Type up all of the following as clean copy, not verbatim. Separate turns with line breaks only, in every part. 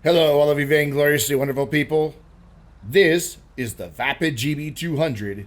Hello, all of you vaingloriously wonderful people. This is the Vapid GB200,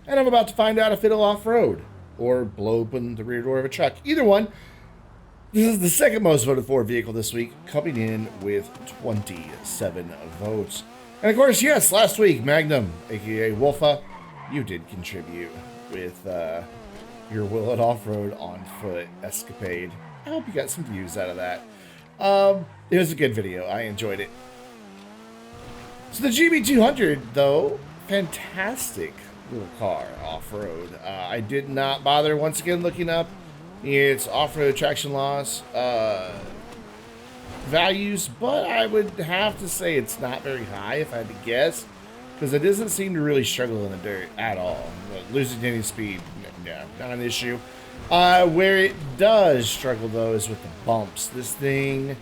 and I'm about to find out if it'll off-road or blow open the rear door of a truck. Either one. This is the second most voted for vehicle this week, coming in with 27 votes. And of course, yes, last week, Magnum, aka Wolfa, you did contribute with your Will It Off-Road on foot escapade. I hope you got some views out of that. It was a good video. I enjoyed it. So the GB200, though, fantastic little car off-road. I did not bother once again looking up its off-road traction loss values, but I would have to say it's not very high if I had to guess, because it doesn't seem to really struggle in the dirt at all. Losing any speed, no, not an issue. Where it does struggle, though, is with the bumps. This thing,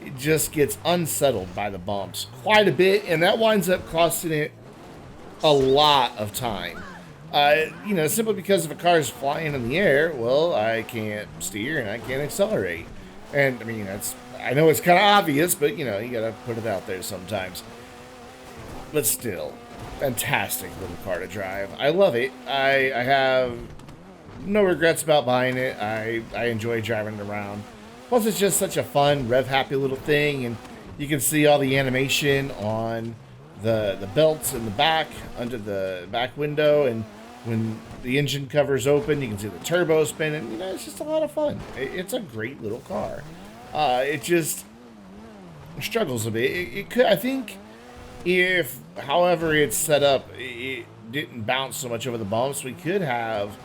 it just gets unsettled by the bumps quite a bit, and that winds up costing it a lot of time. You know, simply because if a car is flying in the air, well, I can't steer and I can't accelerate. And, I mean, I know it's kind of obvious, but, you know, you gotta put it out there sometimes. But still, fantastic little car to drive. I love it. I have no regrets about buying it. I enjoy driving it around. Plus, it's just such a fun, rev-happy little thing, and you can see all the animation on the belts in the back, under the back window, and when the engine covers open, you can see the turbo spinning. You know, it's just a lot of fun. It's a great little car. It just struggles a bit. It could, I think, if, however it's set up, it didn't bounce so much over the bumps, we could have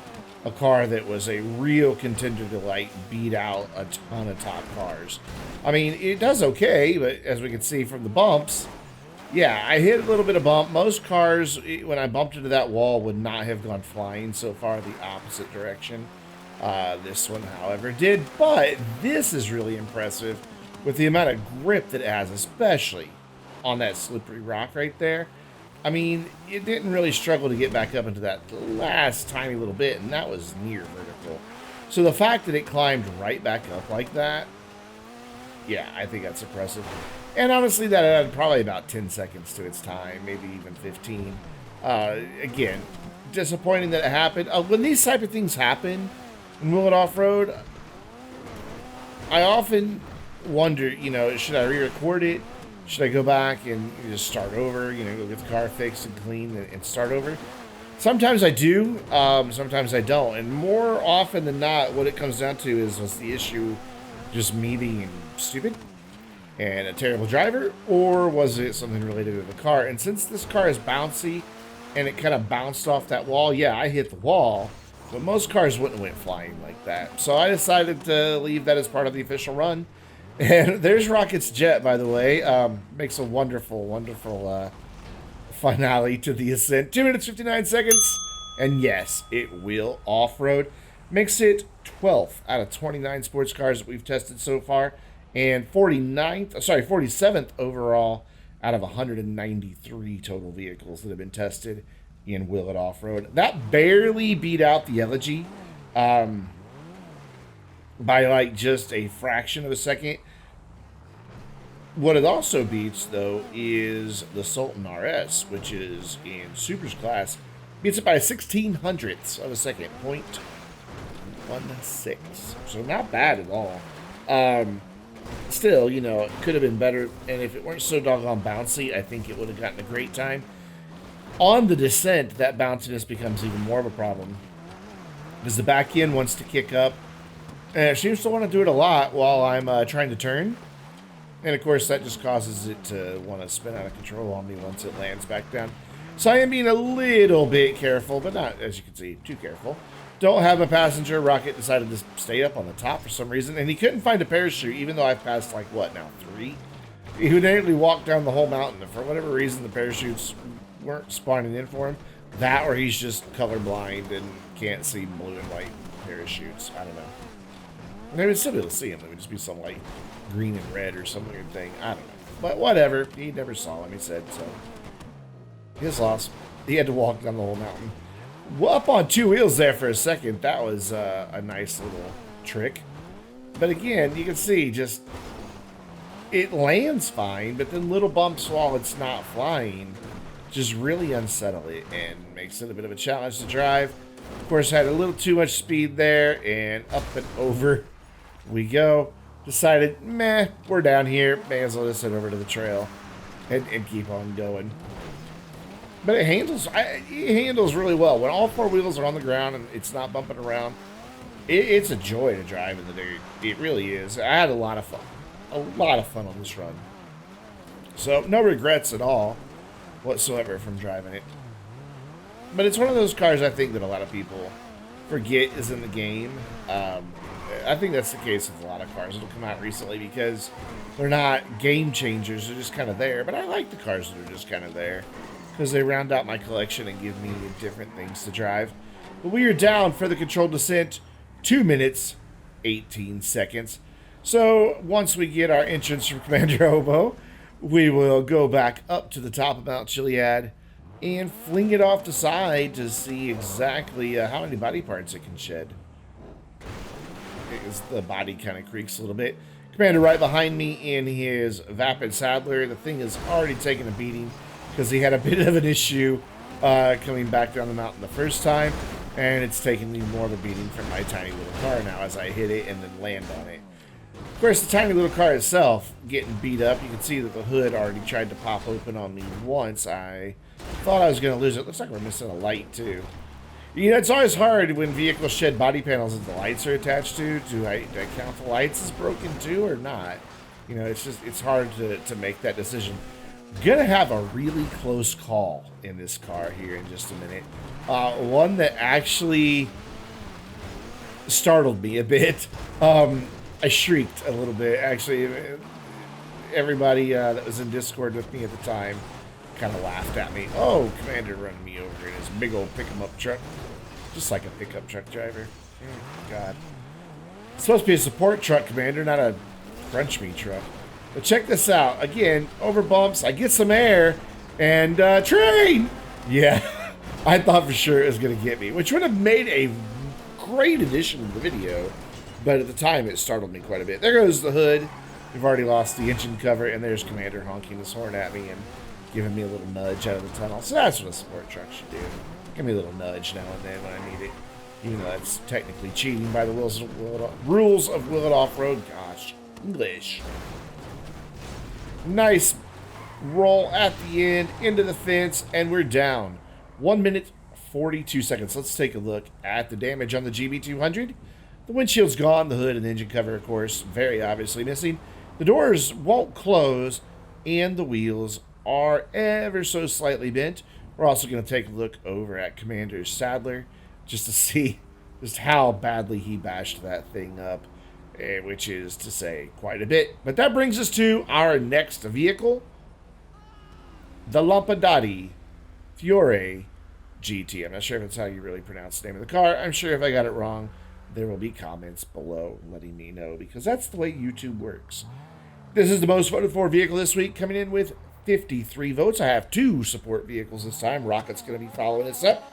a car that was a real contender to, like, beat out a ton of top cars. I mean, it does okay, but as we can see from the bumps, yeah, I hit a little bit of bump. Most cars, when I bumped into that wall, would not have gone flying so far the opposite direction. This one, however, did, but this is really impressive with the amount of grip that it has, especially on that slippery rock right there. I mean, it didn't really struggle to get back up into that last tiny little bit, and that was near vertical. So the fact that it climbed right back up like that, yeah, I think that's impressive. And honestly, that added probably about 10 seconds to its time, maybe even 15. Again, disappointing that it happened. When these type of things happen in Will It Off-Road, I often wonder, you know, should I re-record it? Should I go back and just start over, you know, go get the car fixed and clean and start over? Sometimes I do, sometimes I don't. And more often than not, what it comes down to is, was the issue just me being stupid and a terrible driver, or was it something related to the car? And since this car is bouncy and it kind of bounced off that wall, yeah, I hit the wall, but most cars wouldn't have went flying like that. So I decided to leave that as part of the official run. And there's Rocket's jet, by the way. Makes a wonderful, wonderful finale to the Ascent. 2 minutes, 59 seconds. And yes, it will off-road. Makes it 12th out of 29 sports cars that we've tested so far. And 47th overall out of 193 total vehicles that have been tested in Will It Off-Road. That barely beat out the Elegy. By like just a fraction of a second. What it also beats, though, is the Sultan RS, which is in Supers class. Beats it by 1/1600th of a second, 0.16. So not bad at all. Still, you know, it could have been better, and if it weren't so doggone bouncy, I think it would have gotten a great time. On the descent, that bounciness becomes even more of a problem, because the back end wants to kick up. And it seems to want to do it a lot while I'm trying to turn. And of course, that just causes it to want to spin out of control on me once it lands back down. So I am being a little bit careful, but not, as you can see, too careful. Don't have a passenger. Rocket decided to stay up on the top for some reason. And he couldn't find a parachute, even though I've passed, like, what, now, 3? He immediately walked down the whole mountain. And for whatever reason, the parachutes weren't spawning in for him. That or he's just colorblind and can't see blue and white parachutes. I don't know. They would still be able to see him. There would just be some like green and red or some weird thing. I don't know. But whatever. He never saw him, he said. So his loss. He had to walk down the whole mountain. Well, up on 2 wheels there for a second. That was a nice little trick. But again, you can see just it lands fine, but then little bumps while it's not flying just really unsettle it and makes it a bit of a challenge to drive. Of course, I had a little too much speed there, and up and over we go. Decided, meh, we're down here. May as well just head over to the trail and keep on going. But it handles really well. When all four wheels are on the ground and it's not bumping around, it's a joy to drive in the dirt. It really is. I had a lot of fun. A lot of fun on this run. So, no regrets at all whatsoever from driving it. But it's one of those cars I think that a lot of people forget is in the game. I think that's the case with a lot of cars that have come out recently because they're not game changers. They're just kind of there. But I like the cars that are just kind of there because they round out my collection and give me different things to drive. But we are down for the controlled descent, 2 minutes, 18 seconds. So once we get our entrance from Commander Hobo, we will go back up to the top of Mount Chiliad and fling it off the side to see exactly how many body parts it can shed. As the body kind of creaks a little bit. Commander right behind me in his Vapid Saddler. The thing is already taking a beating because he had a bit of an issue coming back down the mountain the first time, and it's taking me more of a beating from my tiny little car now as I hit it and then land on it. Of course, the tiny little car itself getting beat up. You can see that the hood already tried to pop open on me once. I thought I was going to lose it. Looks like we're missing a light too. You know, it's always hard when vehicles shed body panels that the lights are attached to. Do I count the lights as broken too or not? You know, it's hard to make that decision. Gonna have a really close call in this car here in just a minute. One that actually startled me a bit. I shrieked a little bit. Actually, everybody that was in Discord with me at the time kind of laughed at me. Oh, Commander running me over in his big old pick-em-up truck. Just like a pickup truck driver. Oh, God. It's supposed to be a support truck, Commander, not a crunch me truck. But check this out. Again, over bumps, I get some air, and train! Yeah, I thought for sure it was going to get me, which would have made a great addition to the video. But at the time, it startled me quite a bit. There goes the hood. We've already lost the engine cover, and there's Commander honking his horn at me and giving me a little nudge out of the tunnel. So that's what a support truck should do. Give me a little nudge now and then when I need it. Even though that's technically cheating by the rules of Will It Off-Road. Gosh, English. Nice roll at the end, into the fence, and we're down. 1 minute, 42 seconds. Let's take a look at the damage on the GB200. The windshield's gone, the hood and engine cover, of course, very obviously missing. The doors won't close, and the wheels are ever so slightly bent. We're also going to take a look over at Commander's Saddler just to see just how badly he bashed that thing up, which is to say quite a bit. But that brings us to our next vehicle, the Lampadati Furore GT. I'm not sure if that's how you really pronounce the name of the car. I'm sure if I got it wrong, there will be comments below letting me know, because that's the way YouTube works. This is the most voted for vehicle this week, coming in with 53 votes. I have 2 support vehicles this time. Rocket's going to be following us up.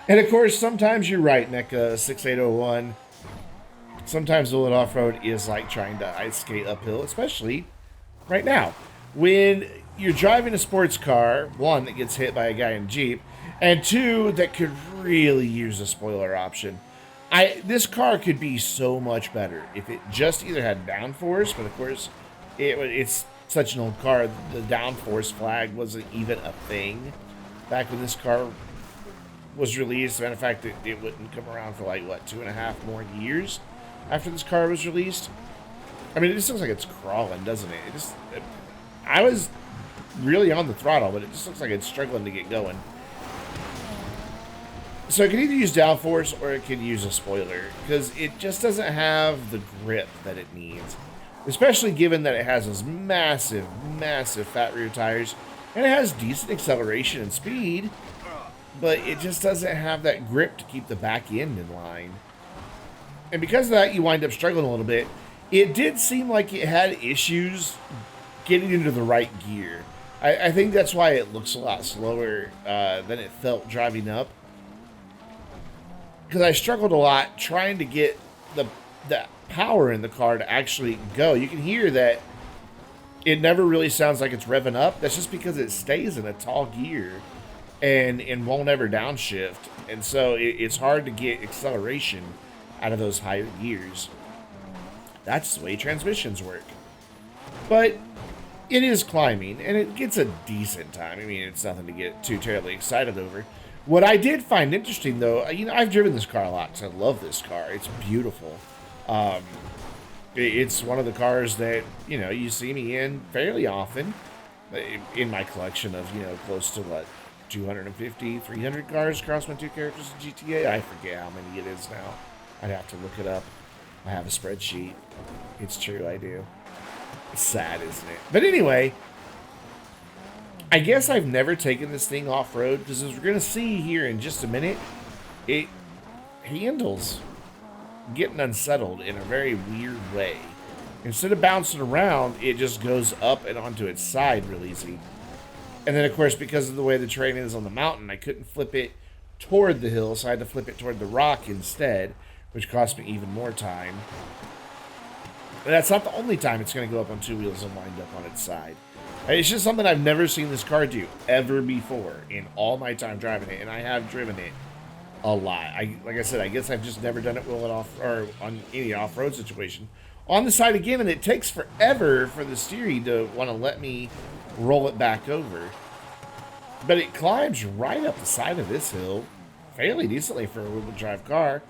And of course, sometimes you're right, NECA 6801. Sometimes Will It Off-Road is like trying to ice skate uphill, especially right now. When you're driving a sports car, 1, that gets hit by a guy in a Jeep, and 2, that could really use a spoiler option. This car could be so much better if it just either had downforce, but of course, it's such an old car, the downforce flag wasn't even a thing back when this car was released. As a matter of fact, it wouldn't come around for like, what, 2.5 more years after this car was released? I mean, it just looks like it's crawling, doesn't it? I was really on the throttle, but it just looks like it's struggling to get going. So it can either use downforce or it can use a spoiler, because it just doesn't have the grip that it needs. Especially given that it has those massive, massive fat rear tires, and it has decent acceleration and speed, but it just doesn't have that grip to keep the back end in line. And because of that, you wind up struggling a little bit. It did seem like it had issues getting into the right gear. I think that's why it looks a lot slower than it felt driving up. Because I struggled a lot trying to get the power in the car to actually go. You can hear that it never really sounds like it's revving up. That's just because it stays in a tall gear and won't ever downshift. And so it's hard to get acceleration out of those higher gears. That's the way transmissions work. But it is climbing, and it gets a decent time. I mean, it's nothing to get too terribly excited over. What I did find interesting, though, you know, I've driven this car a lot because I love this car. It's beautiful. It's one of the cars that, you know, you see me in fairly often in my collection of, you know, close to, what, 250, 300 cars across my two characters in GTA. I forget how many it is now. I'd have to look it up. I have a spreadsheet. It's true, I do. It's sad, isn't it? But anyway, I guess I've never taken this thing off-road because as we're going to see here in just a minute, it handles getting unsettled in a very weird way. Instead of bouncing around, it just goes up and onto its side real easy. And then, of course, because of the way the terrain is on the mountain, I couldn't flip it toward the hill, so I had to flip it toward the rock instead, which cost me even more time. And that's not the only time it's going to go up on two wheels and wind up on its side. It's just something I've never seen this car do ever before in all my time driving it, and I have driven it a lot. Like I said, I guess I've just never done it well on any off-road situation. On the side again, and it takes forever for the steering to want to let me roll it back over. But it climbs right up the side of this hill fairly decently for a wheel drive car.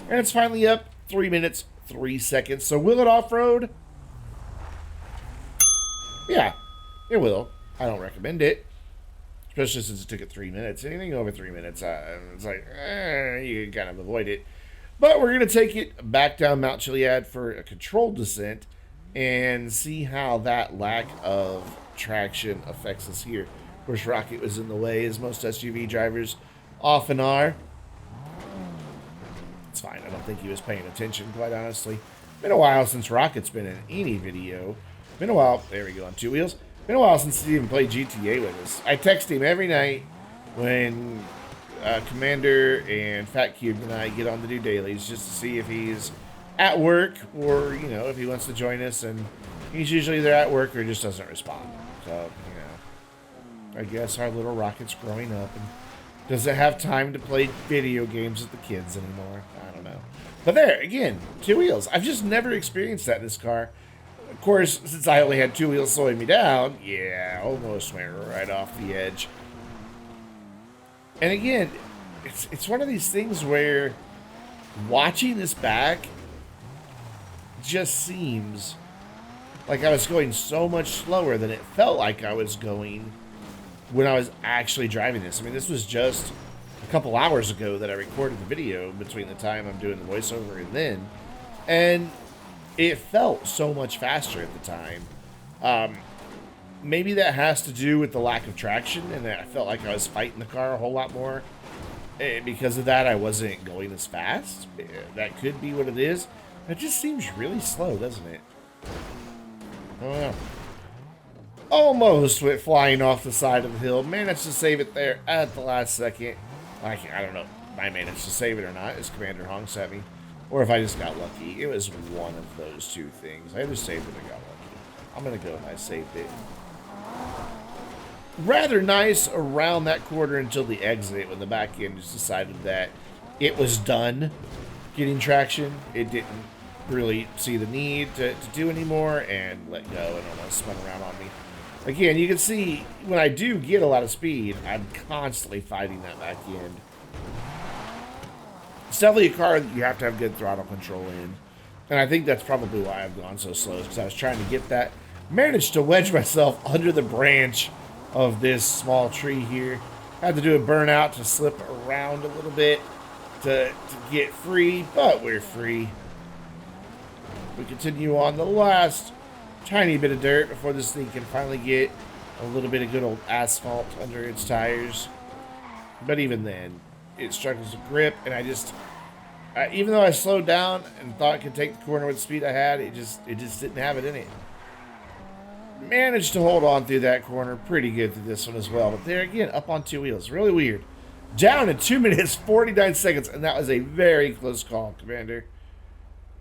And it's finally up 3 minutes, 3 seconds. So will it off-road? Yeah, it will. I don't recommend it. Especially since it took it 3 minutes. Anything over 3 minutes, it's like, you can kind of avoid it. But we're going to take it back down Mount Chiliad for a controlled descent and see how that lack of traction affects us here. Of course, Rocket was in the way, as most SUV drivers often are. It's fine. I don't think he was paying attention, quite honestly. Been a while since Rocket's been in any video. Been a while. There we go, on two wheels. Been a while since he even played GTA with us. I text him every night when Commander and Fat Cube and I get on to do dailies just to see if he's at work or, you know, if he wants to join us. And he's usually either at work or just doesn't respond. So, you know, I guess our little Rocket's growing up and doesn't have time to play video games with the kids anymore. I don't know. But there, again, two wheels. I've just never experienced that in this car. Of course, since I only had two wheels slowing me down, yeah, almost went right off the edge. And again, it's one of these things where watching this back just seems like I was going so much slower than it felt like I was going when I was actually driving this. I mean, this was just a couple hours ago that I recorded the video between the time I'm doing the voiceover and then. And it felt so much faster at the time. Maybe that has to do with the lack of traction and that I felt like I was fighting the car a whole lot more. And because of that, I wasn't going as fast. That could be what it is. It just seems really slow, doesn't it? I don't know. Almost went flying off the side of the hill. Managed to save it there at the last second. I don't know if I managed to save it or not, as Commander honks at me. Or if I just got lucky. It was one of those two things. I either saved it or got lucky. I'm going to go and I saved it. Rather nice around that quarter until the exit when the back end just decided that it was done getting traction. It didn't really see the need to do anymore and let go and almost spun around on me. Again, you can see when I do get a lot of speed, I'm constantly fighting that back end. It's definitely a car that you have to have good throttle control in. And I think that's probably why I've gone so slow, because I was trying to get that. Managed to wedge myself under the branch of this small tree here. Had to do a burnout to slip around a little bit to get free, but we're free. We continue on the last tiny bit of dirt before this thing can finally get a little bit of good old asphalt under its tires. But even then, it struggles to grip, and I just, even though I slowed down and thought I could take the corner with the speed I had, it just didn't have it in it. Managed to hold on through that corner pretty good through this one as well, but there again, up on two wheels, really weird. Down in 2 minutes, 49 seconds, and that was a very close call, Commander.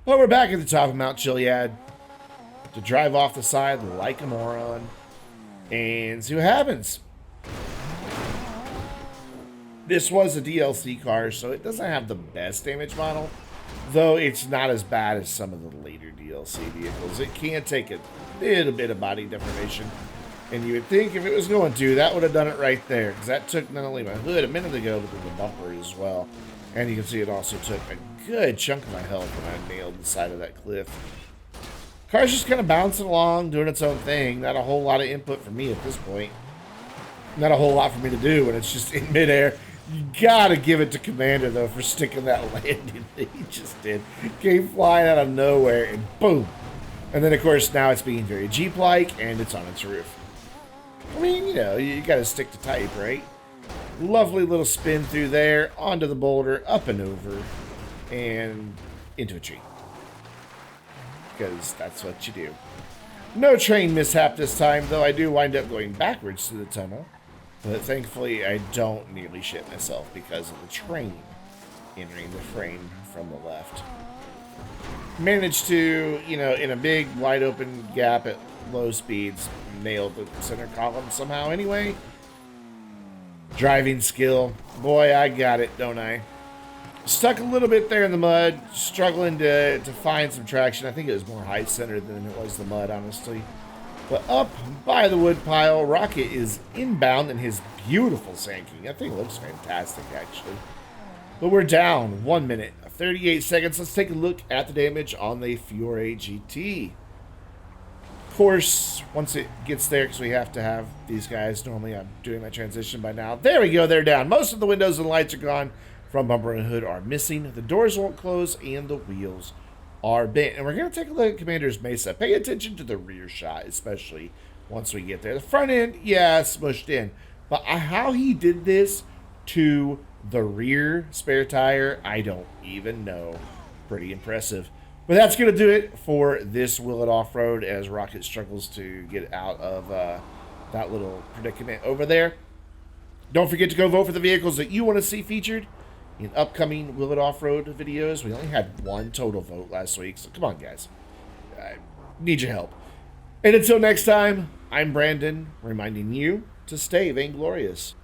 But we're back at the top of Mount Chiliad. to drive off the side like a moron and see what happens. This was a DLC car, so it doesn't have the best damage model, though it's not as bad as some of the later DLC vehicles. It can take a little bit of body deformation, and you would think if it was going to, that would have done it right there, because that took not only my hood a minute ago, but the bumper as well. And you can see it also took a good chunk of my health when I nailed the side of that cliff. Car's just kind of bouncing along, doing its own thing. Not a whole lot of input for me at this point. Not a whole lot for me to do when it's just in midair. You gotta give it to Commander, though, for sticking that landing that he just did. Came flying out of nowhere, and boom. And then, of course, now it's being very Jeep-like, and it's on its roof. I mean, you know, you gotta stick to type, right? Lovely little spin through there, onto the boulder, up and over, and into a tree. Because that's what you do. No train mishap this time, though I do wind up going backwards through the tunnel. But thankfully, I don't nearly shit myself because of the train entering the frame from the left. Managed to, you know, in a big, wide open gap at low speeds, nail the center column somehow anyway. Driving skill. Boy, I got it, don't I? Stuck a little bit there in the mud, struggling to find some traction. I think it was more height-centered than it was the mud, honestly. But up by the wood pile, Rocket is inbound in his beautiful Sand King. That thing looks fantastic, actually. But we're down 1 minute, 38 seconds. Let's take a look at the damage on the Furore GT. Of course, once it gets there, because we have to have these guys. Normally, I'm doing my transition by now. There we go, they're down. Most of the windows and lights are gone. Front bumper and hood are missing. The doors won't close, and the wheels are bent. And we're going to take a look at Commander's Mesa. Pay attention to the rear shot, especially once we get there. The front end, yeah, smushed in. But how he did this to the rear spare tire, I don't even know. Pretty impressive. But that's going to do it for this Willet Off-Road as Rocket struggles to get out of that little predicament over there. Don't forget to go vote for the vehicles that you want to see featured in upcoming Willet Off-Road videos. We only had one total vote last week, so come on, guys. I need your help. And until next time, I'm Brandon, reminding you to stay vainglorious.